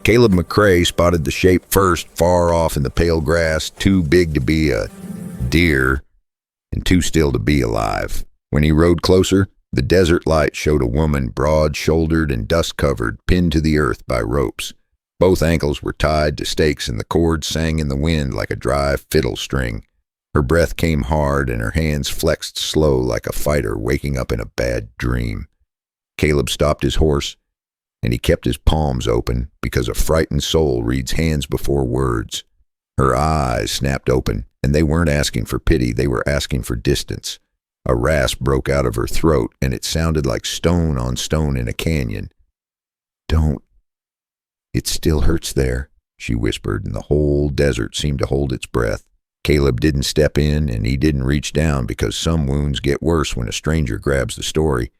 Caleb McCrae spotted the shape first, far off in the pale grass, too big to be a deer and too still to be alive. When he rode closer, the desert light showed a woman, broad-shouldered and dust-covered, pinned to the earth by ropes. Both ankles were tied to stakes, and the cord sang in the wind like a dry fiddle string. Her breath came hard, and her hands flexed slow like a fighter waking up in a bad dream. Caleb stopped his horse, and he kept his palms open, because a frightened soul reads hands before words. Her eyes snapped open, and they weren't asking for pity, they were asking for distance. A rasp broke out of her throat, and it sounded like stone on stone in a canyon. "Don't. It still hurts there," she whispered, and the whole desert seemed to hold its breath. Caleb didn't step in, and he didn't reach down, because some wounds get worse when a stranger grabs the story.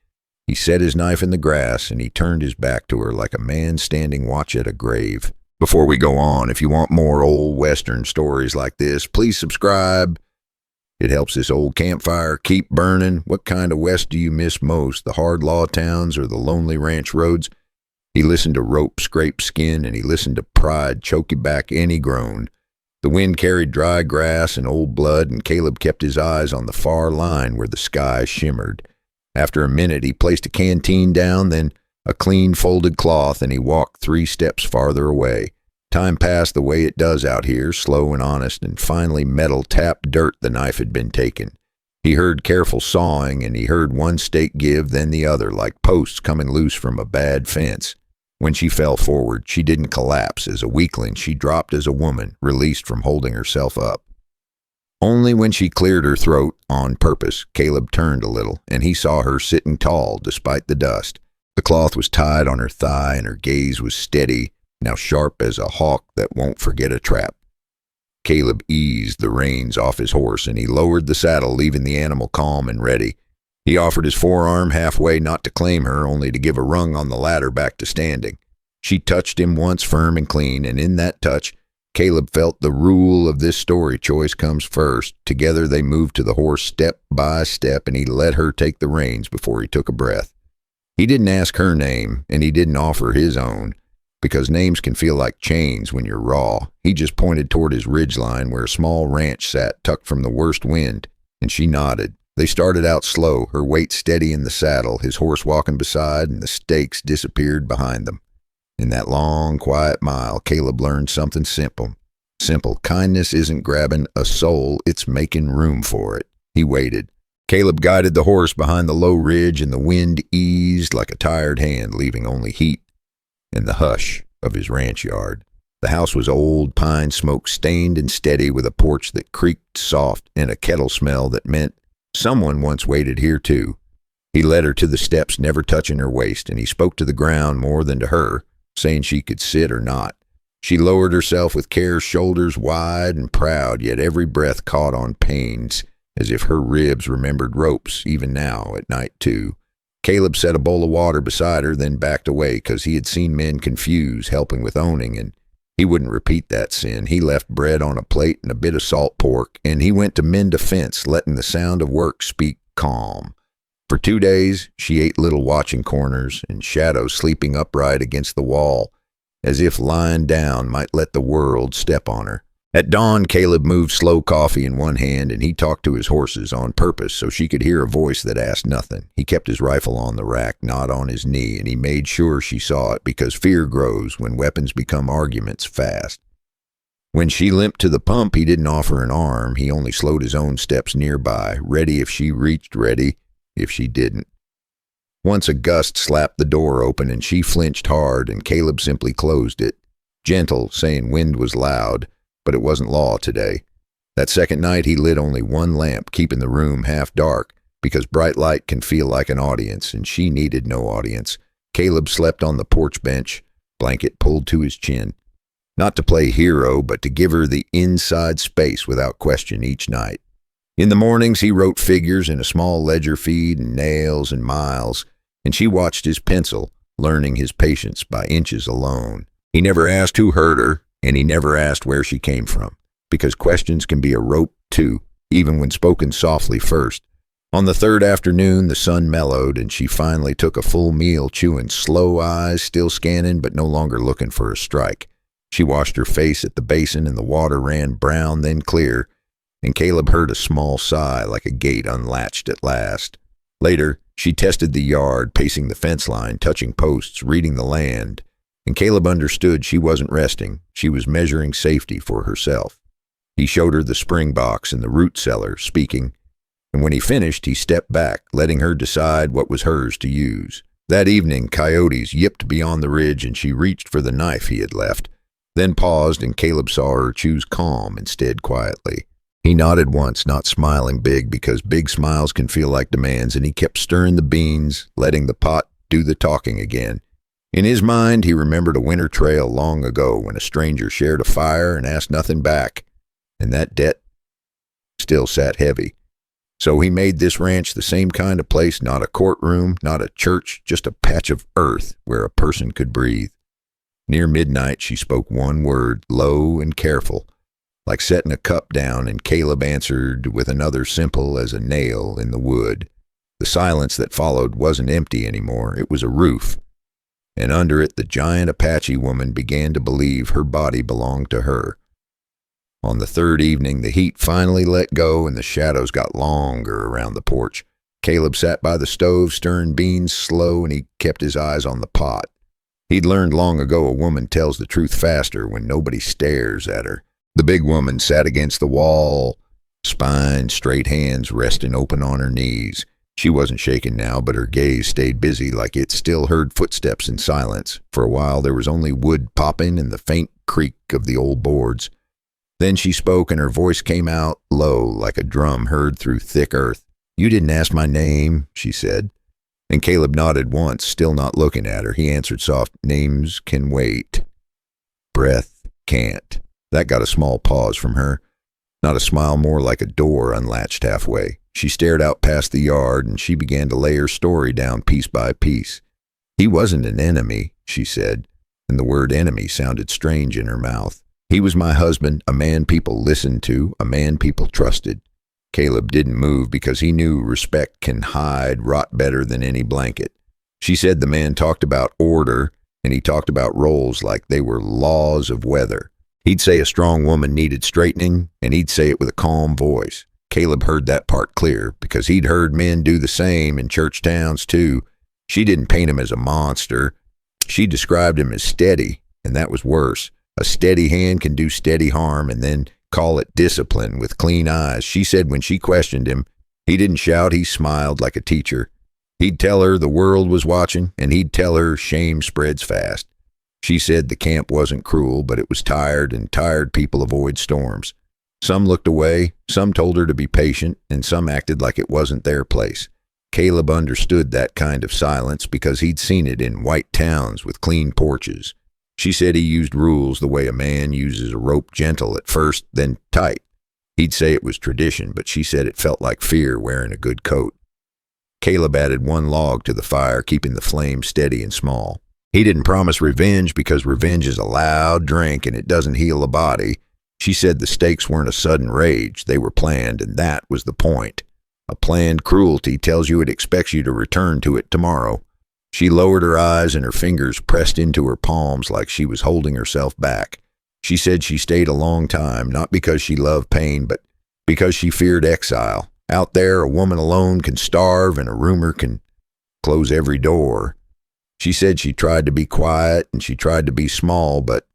He set his knife in the grass, and he turned his back to her like a man standing watch at a grave. Before we go on, if you want more old Western stories like this, please subscribe. It helps this old campfire keep burning. What kind of West do you miss most, the hard law towns or the lonely ranch roads? He listened to rope scrape skin, and he listened to pride choke you back, and he groaned. The wind carried dry grass and old blood, and Caleb kept his eyes on the far line where the sky shimmered. After a minute, he placed a canteen down, then a clean folded cloth, and he walked 3 steps farther away. Time passed the way it does out here, slow and honest, and finally metal tapped dirt the knife had been taken. He heard careful sawing, and he heard one stake give, then the other, like posts coming loose from a bad fence. When she fell forward, she didn't collapse as a weakling. She dropped as a woman, released from holding herself up. Only when she cleared her throat, on purpose, Caleb turned a little, and he saw her sitting tall despite the dust. The cloth was tied on her thigh, and her gaze was steady, now sharp as a hawk that won't forget a trap. Caleb eased the reins off his horse, and he lowered the saddle, leaving the animal calm and ready. He offered his forearm halfway, not to claim her, only to give a rung on the ladder back to standing. She touched him once firm and clean, and in that touch, Caleb felt the rule of this story: choice comes first. Together they moved to the horse step by step, and he let her take the reins before he took a breath. He didn't ask her name, and he didn't offer his own, because names can feel like chains when you're raw. He just pointed toward his ridgeline where a small ranch sat, tucked from the worst wind, and she nodded. They started out slow, her weight steady in the saddle, his horse walking beside, and the stakes disappeared behind them. In that long, quiet mile, Caleb learned something simple. Kindness isn't grabbing a soul, it's making room for it. He waited. Caleb guided the horse behind the low ridge, and the wind eased like a tired hand, leaving only heat and the hush of his ranch yard. The house was old, pine smoke stained and steady, with a porch that creaked soft and a kettle smell that meant someone once waited here too. He led her to the steps, never touching her waist, and he spoke to the ground more than to her, saying she could sit or not. She lowered herself with care, shoulders wide and proud, yet every breath caught on pains, as if her ribs remembered ropes, even now, at night too. Caleb set a bowl of water beside her, then backed away, 'cause he had seen men confuse helping with owning, and he wouldn't repeat that sin. He left bread on a plate and a bit of salt pork, and he went to mend a fence, letting the sound of work speak calm. For 2 days, she ate little watching corners and shadows, sleeping upright against the wall, as if lying down might let the world step on her. At dawn, Caleb moved slow coffee in one hand, and he talked to his horses on purpose so she could hear a voice that asked nothing. He kept his rifle on the rack, not on his knee, and he made sure she saw it, because fear grows when weapons become arguments fast. When she limped to the pump, he didn't offer an arm. He only slowed his own steps nearby, ready if she reached, ready if she didn't. Once a gust slapped the door open, and she flinched hard, and Caleb simply closed it. Gentle, saying wind was loud, but it wasn't law today. That second night, he lit only one lamp, keeping the room half dark, because bright light can feel like an audience, and she needed no audience. Caleb slept on the porch bench, blanket pulled to his chin. Not to play hero, but to give her the inside space without question each night. In the mornings, he wrote figures in a small ledger feed, and nails and miles, and she watched his pencil, learning his patience by inches alone. He never asked who hurt her, and he never asked where she came from, because questions can be a rope too, even when spoken softly first. On the third afternoon, the sun mellowed, and she finally took a full meal, chewing, slow eyes still scanning but no longer looking for a strike. She washed her face at the basin, and the water ran brown, then clear, and Caleb heard a small sigh like a gate unlatched at last. Later, she tested the yard, pacing the fence line, touching posts, reading the land, and Caleb understood she wasn't resting. She was measuring safety for herself. He showed her the spring box and the root cellar, speaking, and when he finished, he stepped back, letting her decide what was hers to use. That evening, coyotes yipped beyond the ridge, and she reached for the knife he had left, then paused, and Caleb saw her choose calm instead, quietly. He nodded once, not smiling big, because big smiles can feel like demands, and he kept stirring the beans, letting the pot do the talking again. In his mind, he remembered a winter trail long ago when a stranger shared a fire and asked nothing back, and that debt still sat heavy. So he made this ranch the same kind of place, not a courtroom, not a church, just a patch of earth where a person could breathe. Near midnight, she spoke one word, low and careful, like setting a cup down, and Caleb answered with another simple as a nail in the wood. The silence that followed wasn't empty anymore. It was a roof, and under it the giant Apache woman began to believe her body belonged to her. On the third evening, the heat finally let go, and the shadows got longer around the porch. Caleb sat by the stove, stirring beans slow, and he kept his eyes on the pot. He'd learned long ago a woman tells the truth faster when nobody stares at her. The big woman sat against the wall, spine straight, hands resting open on her knees. She wasn't shaking now, but her gaze stayed busy, like it still heard footsteps in silence. For a while there was only wood popping and the faint creak of the old boards. Then she spoke, and her voice came out low, like a drum heard through thick earth. "You didn't ask my name," she said. And Caleb nodded once, still not looking at her. He answered soft, "Names can wait. Breath can't." That got a small pause from her. Not a smile, more like a door unlatched halfway. She stared out past the yard, and she began to lay her story down piece by piece. "He wasn't an enemy," she said, and the word enemy sounded strange in her mouth. "He was my husband, a man people listened to, a man people trusted." Caleb didn't move because he knew respect can hide rot better than any blanket. She said the man talked about order, and he talked about roles like they were laws of weather. He'd say a strong woman needed straightening, and he'd say it with a calm voice. Caleb heard that part clear, because he'd heard men do the same in church towns too. She didn't paint him as a monster. She described him as steady, and that was worse. A steady hand can do steady harm, and then call it discipline with clean eyes. She said when she questioned him, he didn't shout, he smiled like a teacher. He'd tell her the world was watching, and he'd tell her shame spreads fast. She said the camp wasn't cruel, but it was tired, and tired people avoid storms. Some looked away, some told her to be patient, and some acted like it wasn't their place. Caleb understood that kind of silence because he'd seen it in white towns with clean porches. She said he used rules the way a man uses a rope, gentle at first, then tight. He'd say it was tradition, but she said it felt like fear wearing a good coat. Caleb added one log to the fire, keeping the flame steady and small. He didn't promise revenge because revenge is a loud drink and it doesn't heal the body. She said the stakes weren't a sudden rage, they were planned, and that was the point. A planned cruelty tells you it expects you to return to it tomorrow. She lowered her eyes and her fingers pressed into her palms like she was holding herself back. She said she stayed a long time, not because she loved pain, but because she feared exile. Out there, a woman alone can starve and a rumor can close every door. She said she tried to be quiet and she tried to be small, but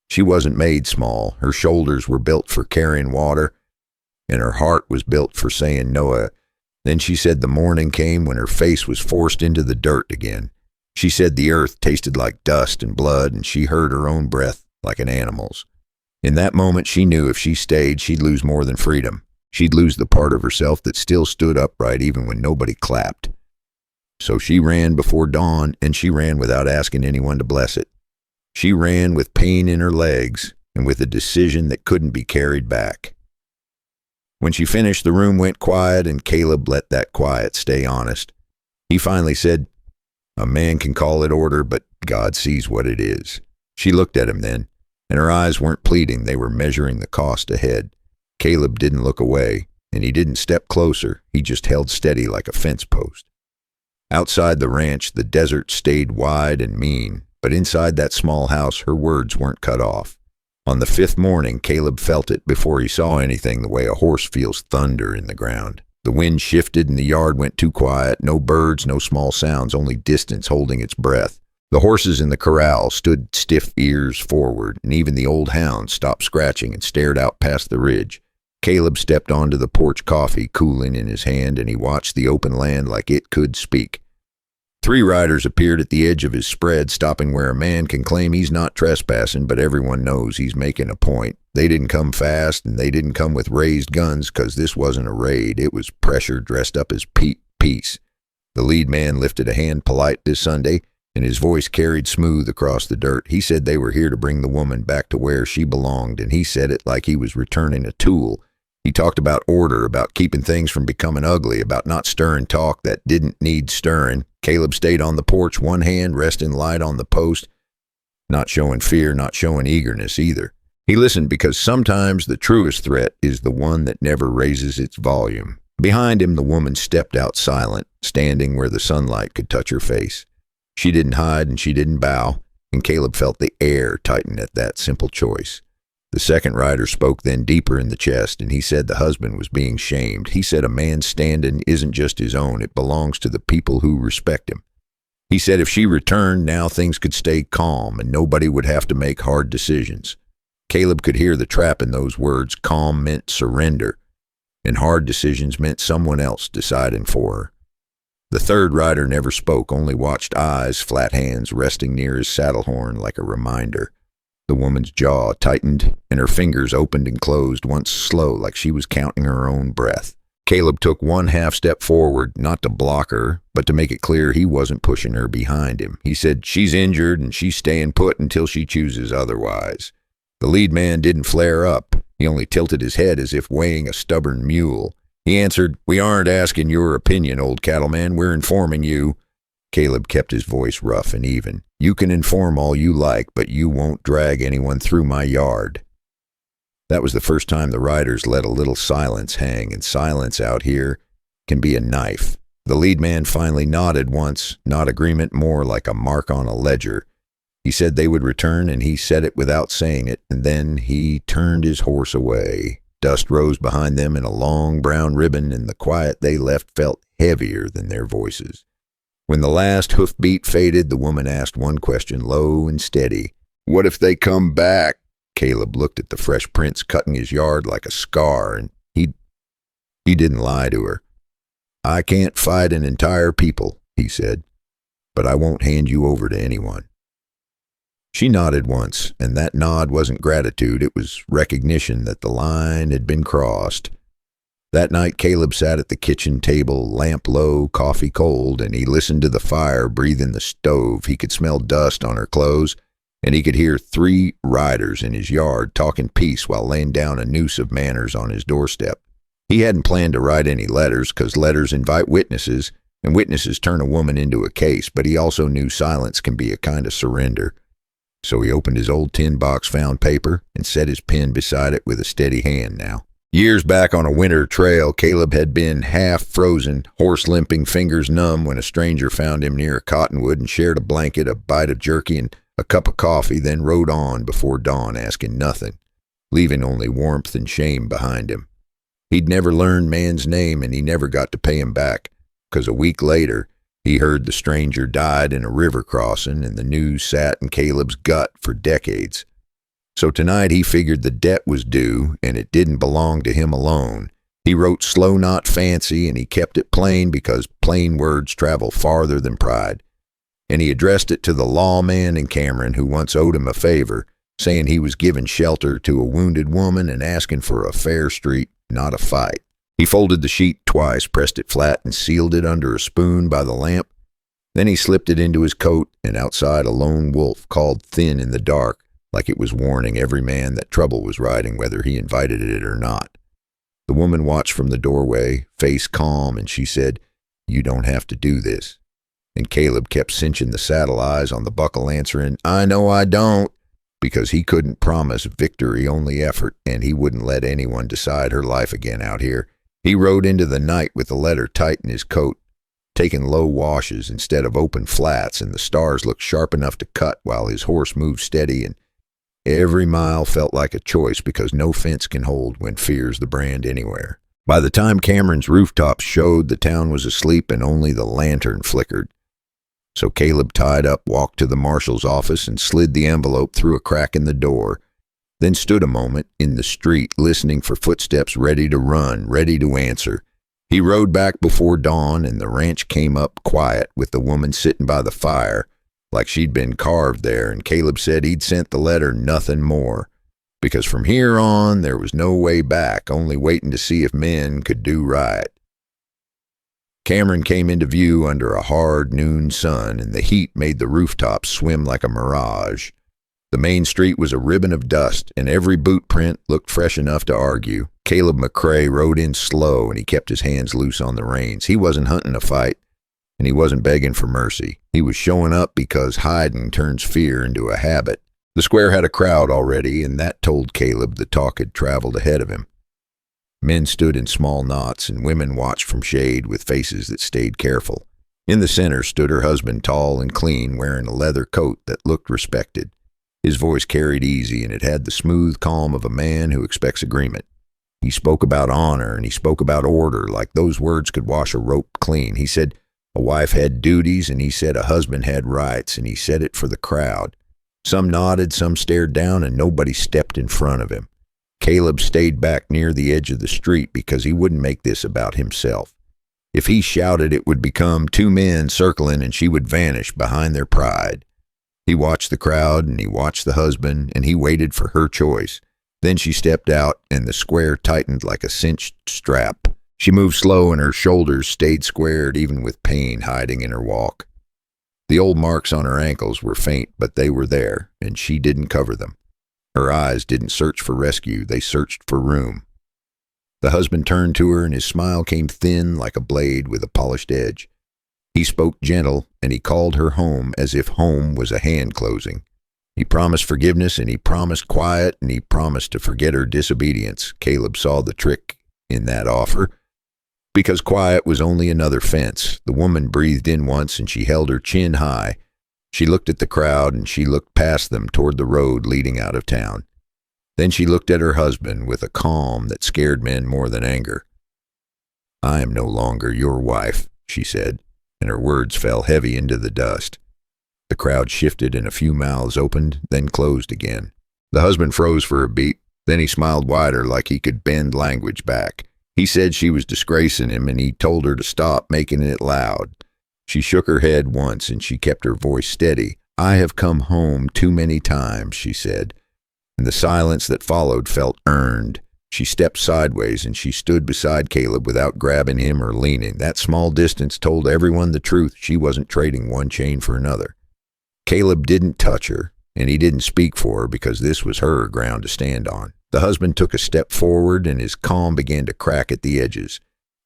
she wasn't made small. Her shoulders were built for carrying water, and her heart was built for saying no. Then she said the morning came when her face was forced into the dirt again. She said the earth tasted like dust and blood, and she heard her own breath like an animal's. In that moment, she knew if she stayed, she'd lose more than freedom. She'd lose the part of herself that still stood upright even when nobody clapped. So she ran before dawn, and she ran without asking anyone to bless it. She ran with pain in her legs and with a decision that couldn't be carried back. When she finished, the room went quiet, and Caleb let that quiet stay honest. He finally said, "A man can call it order, but God sees what it is." She looked at him then, and her eyes weren't pleading, they were measuring the cost ahead. Caleb didn't look away, and he didn't step closer. He just held steady like a fence post. Outside the ranch, the desert stayed wide and mean, but inside that small house, her words weren't cut off. On the 5th morning, Caleb felt it before he saw anything the way a horse feels thunder in the ground. The wind shifted and the yard went too quiet. No birds, no small sounds, only distance holding its breath. The horses in the corral stood stiff ears forward, and even the old hound stopped scratching and stared out past the ridge. Caleb stepped onto the porch, coffee cooling in his hand, and he watched the open land like it could speak. 3 riders appeared at the edge of his spread, stopping where a man can claim he's not trespassing, but everyone knows he's making a point. They didn't come fast, and they didn't come with raised guns, because this wasn't a raid. It was pressure dressed up as peace. The lead man lifted a hand polite this Sunday, and his voice carried smooth across the dirt. He said they were here to bring the woman back to where she belonged, and he said it like he was returning a tool. He talked about order, about keeping things from becoming ugly, about not stirring talk that didn't need stirring. Caleb stayed on the porch, one hand resting light on the post, not showing fear, not showing eagerness either. He listened because sometimes the truest threat is the one that never raises its volume. Behind him, the woman stepped out silent, standing where the sunlight could touch her face. She didn't hide and she didn't bow, and Caleb felt the air tighten at that simple choice. The second rider spoke then deeper in the chest, and he said the husband was being shamed. He said a man's standing isn't just his own, it belongs to the people who respect him. He said if she returned, now things could stay calm, and nobody would have to make hard decisions. Caleb could hear the trap in those words. Calm meant surrender, and hard decisions meant someone else deciding for her. The third rider never spoke, only watched, eyes, flat hands resting near his saddle horn like a reminder. The woman's jaw tightened, and her fingers opened and closed, once slow, like she was counting her own breath. Caleb took 1 half step forward, not to block her, but to make it clear he wasn't pushing her behind him. He said, she's injured, and she's staying put until she chooses otherwise. The lead man didn't flare up. He only tilted his head as if weighing a stubborn mule. He answered, we aren't asking your opinion, old cattleman. We're informing you. Caleb kept his voice rough and even. You can inform all you like, but you won't drag anyone through my yard. That was the first time the riders let a little silence hang, and silence out here can be a knife. The lead man finally nodded once, not agreement, more like a mark on a ledger. He said they would return, and he said it without saying it, and then he turned his horse away. Dust rose behind them in a long brown ribbon, and the quiet they left felt heavier than their voices. When the last hoofbeat faded, the woman asked one question, low and steady. What if they come back? Caleb looked at the fresh prints cutting his yard like a scar, and he didn't lie to her. I can't fight an entire people, he said, but I won't hand you over to anyone. She nodded once, and that nod wasn't gratitude, it was recognition that the line had been crossed. That night, Caleb sat at the kitchen table, lamp low, coffee cold, and he listened to the fire breathing the stove. He could smell dust on her clothes, and he could hear 3 riders in his yard talking peace while laying down a noose of manners on his doorstep. He hadn't planned to write any letters, because letters invite witnesses, and witnesses turn a woman into a case, but he also knew silence can be a kind of surrender. So he opened his old tin box, found paper, and set his pen beside it with a steady hand now. Years back on a winter trail, Caleb had been half frozen, horse limping, fingers numb, when a stranger found him near a cottonwood and shared a blanket, a bite of jerky, and a cup of coffee, then rode on before dawn, asking nothing, leaving only warmth and shame behind him. He'd never learned man's name, and he never got to pay him back, because a week later, he heard the stranger died in a river crossing, and the news sat in Caleb's gut for decades. So tonight he figured the debt was due, and it didn't belong to him alone. He wrote slow, not fancy, and he kept it plain because plain words travel farther than pride. And he addressed it to the lawman in Cameron who once owed him a favor, saying he was giving shelter to a wounded woman and asking for a fair street, not a fight. He folded the sheet twice, pressed it flat, and sealed it under a spoon by the lamp. Then he slipped it into his coat, and outside a lone wolf called thin in the dark, like it was warning every man that trouble was riding, whether he invited it or not. The woman watched from the doorway, face calm, and she said, "You don't have to do this." And Caleb kept cinching the saddle, eyes on the buckle, answering, "I know I don't," because he couldn't promise victory, only effort, and he wouldn't let anyone decide her life again out here. He rode into the night with the letter tight in his coat, taking low washes instead of open flats, and the stars looked sharp enough to cut while his horse moved steady, and every mile felt like a choice because no fence can hold when fear's the brand anywhere. By the time Cameron's rooftops showed, the town was asleep and only the lantern flickered. So Caleb tied up, walked to the marshal's office, and slid the envelope through a crack in the door, then stood a moment in the street listening for footsteps ready to run, ready to answer. He rode back before dawn, and the ranch came up quiet with the woman sitting by the fire like she'd been carved there, and Caleb said he'd sent the letter, nothing more, because from here on there was no way back, only waiting to see if men could do right. Cameron came into view under a hard noon sun, and the heat made the rooftops swim like a mirage. The main street was a ribbon of dust, and every boot print looked fresh enough to argue. Caleb McCrae rode in slow, and he kept his hands loose on the reins. He wasn't hunting a fight, and he wasn't begging for mercy. He was showing up because hiding turns fear into a habit. The square had a crowd already, and that told Caleb the talk had traveled ahead of him. Men stood in small knots, and women watched from shade with faces that stayed careful. In the center stood her husband, tall and clean, wearing a leather coat that looked respected. His voice carried easy, and it had the smooth calm of a man who expects agreement. He spoke about honor, and he spoke about order, like those words could wash a rope clean. He said a wife had duties, and he said a husband had rights, and he said it for the crowd. Some nodded, some stared down, and nobody stepped in front of him. Caleb stayed back near the edge of the street because he wouldn't make this about himself. If he shouted, it would become two men circling, and she would vanish behind their pride. He watched the crowd, and he watched the husband, and he waited for her choice. Then she stepped out, and the square tightened like a cinched strap. She moved slow, and her shoulders stayed squared, even with pain hiding in her walk. The old marks on her ankles were faint, but they were there, and she didn't cover them. Her eyes didn't search for rescue, they searched for room. The husband turned to her, and his smile came thin like a blade with a polished edge. He spoke gentle, and he called her home as if home was a hand closing. He promised forgiveness, and he promised quiet, and he promised to forget her disobedience. Caleb saw the trick in that offer, because quiet was only another fence. The woman breathed in once, and she held her chin high. She looked at the crowd, and she looked past them toward the road leading out of town. Then she looked at her husband with a calm that scared men more than anger. "I am no longer your wife," she said, and her words fell heavy into the dust. The crowd shifted, and a few mouths opened, then closed again. The husband froze for a beat, then he smiled wider like he could bend language back. He said she was disgracing him, and he told her to stop making it loud. She shook her head once, and she kept her voice steady. "I have come home too many times," she said, and the silence that followed felt earned. She stepped sideways, and she stood beside Caleb without grabbing him or leaning. That small distance told everyone the truth. She wasn't trading one chain for another. Caleb didn't touch her, and he didn't speak for her because this was her ground to stand on. The husband took a step forward, and his calm began to crack at the edges.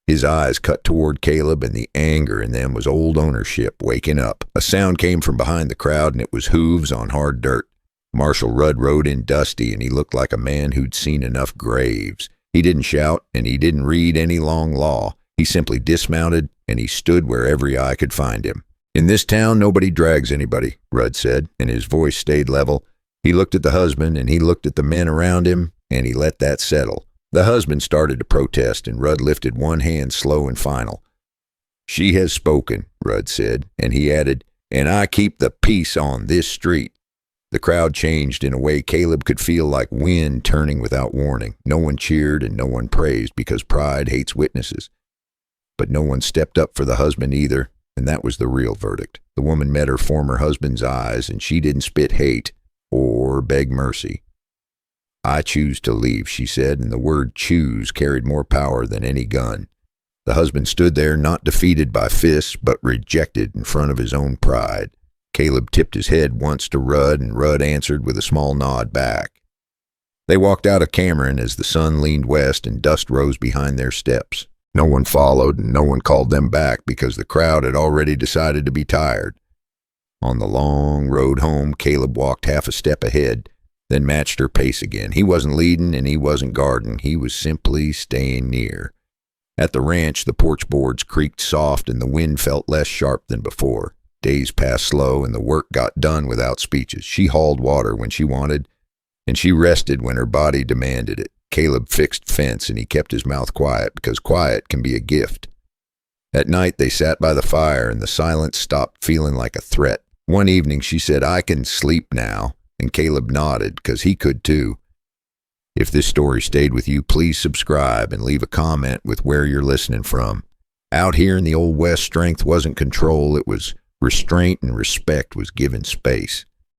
His eyes cut toward Caleb, and the anger in them was old ownership waking up. A sound came from behind the crowd, and it was hooves on hard dirt. Marshal Rudd rode in dusty, and he looked like a man who'd seen enough graves. He didn't shout, and he didn't read any long law. He simply dismounted, and he stood where every eye could find him. "In this town, nobody drags anybody," Rudd said, and his voice stayed level. He looked at the husband, and he looked at the men around him, and he let that settle. The husband started to protest, and Rudd lifted one hand slow and final. "She has spoken," Rudd said, and he added, "and I keep the peace on this street." The crowd changed in a way Caleb could feel like wind turning without warning. No one cheered and no one praised because pride hates witnesses. But no one stepped up for the husband either, and that was the real verdict. The woman met her former husband's eyes, and she didn't spit hate or beg mercy. "I choose to leave," she said, and the word choose carried more power than any gun. The husband stood there, not defeated by fists, but rejected in front of his own pride. Caleb tipped his head once to Rudd, and Rudd answered with a small nod back. They walked out of Cameron as the sun leaned west and dust rose behind their steps. No one followed, and no one called them back because the crowd had already decided to be tired. On the long road home, Caleb walked half a step ahead, then matched her pace again. He wasn't leading, and he wasn't guarding. He was simply staying near. At the ranch, the porch boards creaked soft and the wind felt less sharp than before. Days passed slow and the work got done without speeches. She hauled water when she wanted, and she rested when her body demanded it. Caleb fixed fence and he kept his mouth quiet because quiet can be a gift. At night, they sat by the fire and the silence stopped feeling like a threat. One evening, she said, "I can sleep now," and Caleb nodded because he could too. If this story stayed with you, please subscribe and leave a comment with where you're listening from. Out here in the Old West, strength wasn't control, it was restraint, and respect was given space.